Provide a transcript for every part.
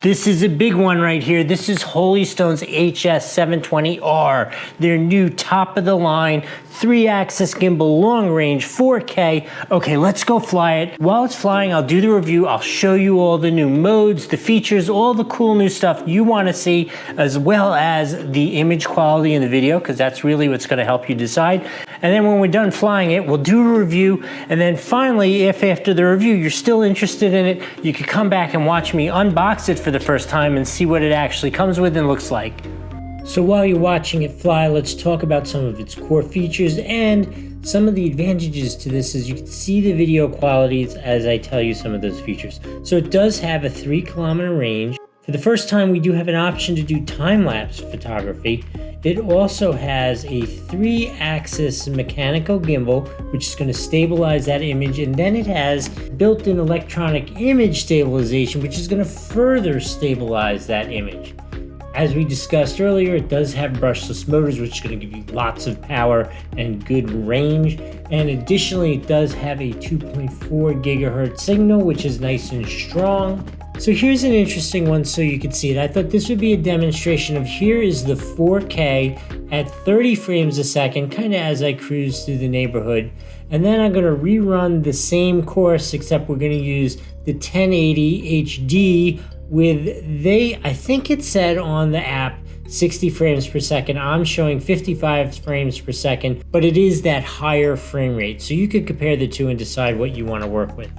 This is a big one right here. This is Holy Stone's HS720R, their new top-of-the-line 3-axis gimbal, long range, 4K. Okay, let's go fly it. While it's flying, I'll do the review. I'll show you all the new modes, the features, all the cool new stuff you want to see, as well as the image quality in the video, because that's really what's going to help you decide. And then when we're done flying it, we'll do a review. And then finally, if after the review you're still interested in it, you could come back and watch me unbox it for the first time and see what it actually comes with and looks like. So while you're watching it fly, let's talk about some of its core features and some of the advantages to this. As you can see the video qualities as I tell you some of those features. So it does have a 3-kilometer range. For the first time, we do have an option to do time-lapse photography. It also has a 3-axis mechanical gimbal, which is going to stabilize that image, and then it has built-in electronic image stabilization, which is going to further stabilize that image. As we discussed earlier, it does have brushless motors, which is going to give you lots of power and good range. And additionally, it does have a 2.4 gigahertz signal, which is nice and strong. So here's an interesting one so you can see it. I thought this would be a demonstration of here is the 4K at 30 frames a second, kind of as I cruise through the neighborhood. And then I'm going to rerun the same course, except we're going to use the 1080 HD with I think it said on the app 60 frames per second. I'm showing 55 frames per second, but it is that higher frame rate. So you could compare the two and decide what you want to work with.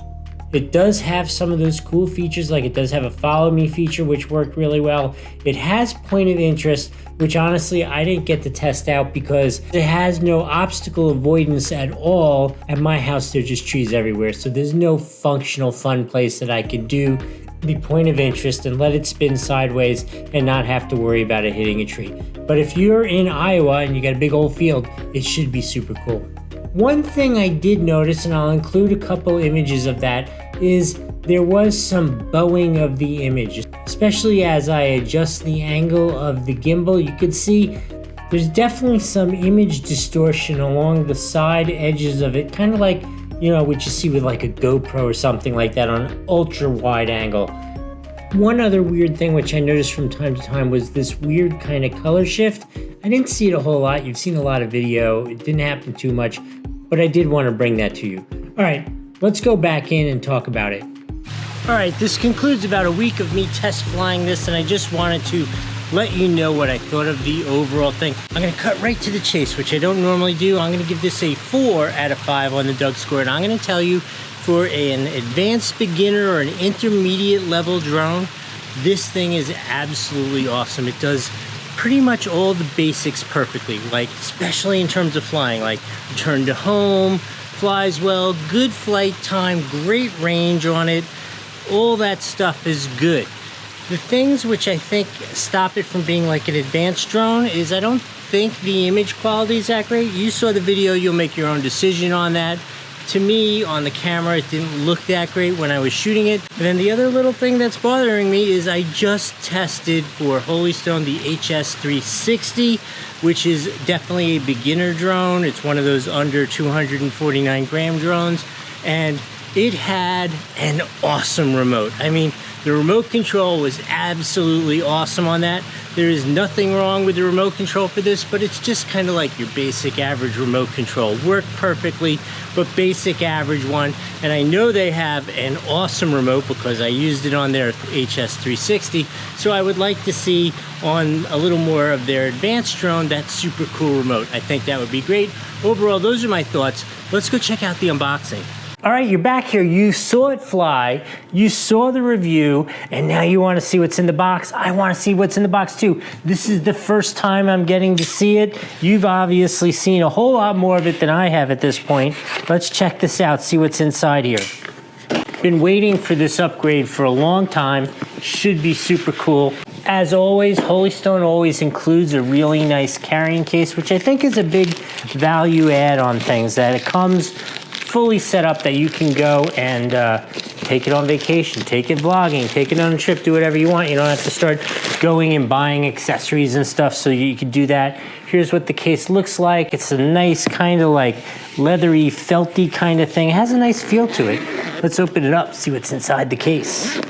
It does have some of those cool features, like it does have a follow me feature, which worked really well. It has point of interest, which honestly I didn't get to test out because it has no obstacle avoidance at all. At my house, there's just trees everywhere, so there's no functional fun place that I could do the point of interest and let it spin sideways and not have to worry about it hitting a tree. But if you're in Iowa and you got a big old field, it should be super cool. One thing I did notice, and I'll include a couple images of that, is there was some bowing of the image, especially as I adjust the angle of the gimbal. You could see there's definitely some image distortion along the side edges of it, kind of like, you know, what you see with like a GoPro or something like that on an ultra wide angle. One other weird thing which I noticed from time to time was this weird kind of color shift. I didn't see it a whole lot. You've seen a lot of video. It didn't happen too much, but I did want to bring that to you. All right, let's go back in and talk about it. All right, this concludes about a week of me test flying this, and I just wanted to let you know what I thought of the overall thing. I'm going to cut right to the chase, which I don't normally do. I'm going to give this a 4 out of 5 on the Doug score, and I'm going to tell you, for an advanced beginner or an intermediate level drone, this thing is absolutely awesome. It does pretty much all the basics perfectly, like especially in terms of flying, like return to home, flies well, good flight time, great range on it. All that stuff is good. The things which I think stop it from being like an advanced drone is I don't think the image quality is that great. You saw the video, you'll make your own decision on that. To me, on the camera, it didn't look that great when I was shooting it. And then the other little thing that's bothering me is I just tested for Holy Stone the HS360, which is definitely a beginner drone. It's one of those under 249 gram drones, and it had an awesome remote. I mean, the remote control was absolutely awesome on that. There is nothing wrong with the remote control for this, but it's just kind of like your basic average remote control. Worked perfectly, but basic average one. And I know they have an awesome remote because I used it on their HS360. So I would like to see on a little more of their advanced drone that super cool remote. I think that would be great. Overall, those are my thoughts. Let's go check out the unboxing. All right, you're back here. You saw it fly, you saw the review, and now you want to see what's in the box. I want to see what's in the box too. This is the first time I'm getting to see it. You've obviously seen a whole lot more of it than I have at this point. Let's check this out, see what's inside here. Been waiting for this upgrade for a long time. Should be super cool. As always, Holy Stone always includes a really nice carrying case, which I think is a big value add on things, that it comes fully set up that you can go and take it on vacation, take it vlogging, take it on a trip, do whatever you want. You don't have to start going and buying accessories and stuff, so you can do that. Here's what the case looks like. It's a nice kind of like leathery, felty kind of thing. It has a nice feel to it. Let's open it up, see what's inside the case.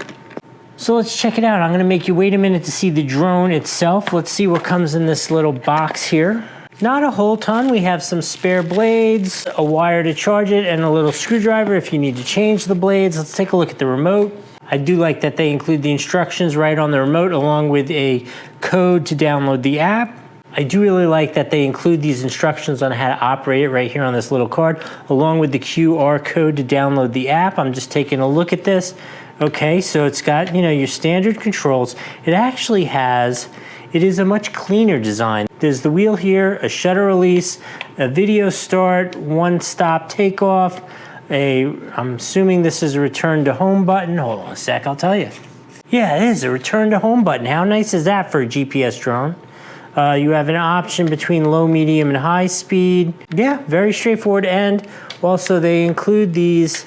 So let's check it out. I'm gonna make you wait a minute to see the drone itself. Let's see what comes in this little box here. Not a whole ton. We have some spare blades, a wire to charge it, and a little screwdriver if you need to change the blades. Let's take a look at the remote. I do like that they include the instructions right on the remote along with a code to download the app. I do really like that they include these instructions on how to operate it right here on this little card, along with the QR code to download the app. I'm just taking a look at this. Okay, so it's got, you know, your standard controls. It actually has, it is a much cleaner design. There's the wheel here, a shutter release, a video start, one stop takeoff, I'm assuming this is a return to home button. Hold on a sec, I'll tell you. Yeah, it is a return to home button. How nice is that for a GPS drone? You have an option between low, medium, and high speed. Yeah, very straightforward. And also they include these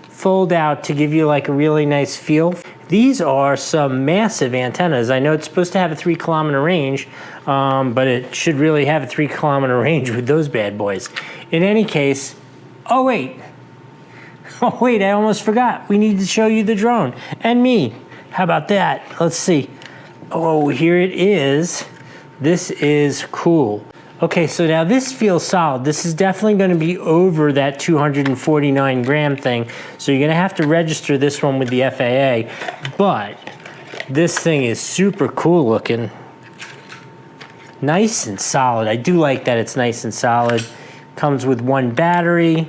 fold out to give you like a really nice feel. These are some massive antennas. I know it's supposed to have a 3-kilometer range, but it should really have a 3-kilometer range with those bad boys. In any case, oh wait, I almost forgot. We need to show you the drone and me. How about that? Let's see. Oh, here it is. This is cool. Okay, so now this feels solid. This is definitely gonna be over that 249 gram thing. So you're gonna have to register this one with the FAA, but this thing is super cool looking. Nice and solid. I do like that it's nice and solid. Comes with one battery.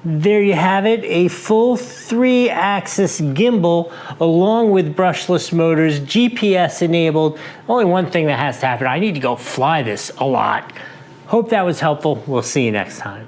There you have it, a full 3-axis gimbal along with brushless motors, GPS enabled. Only one thing that has to happen, I need to go fly this a lot. Hope that was helpful. We'll see you next time.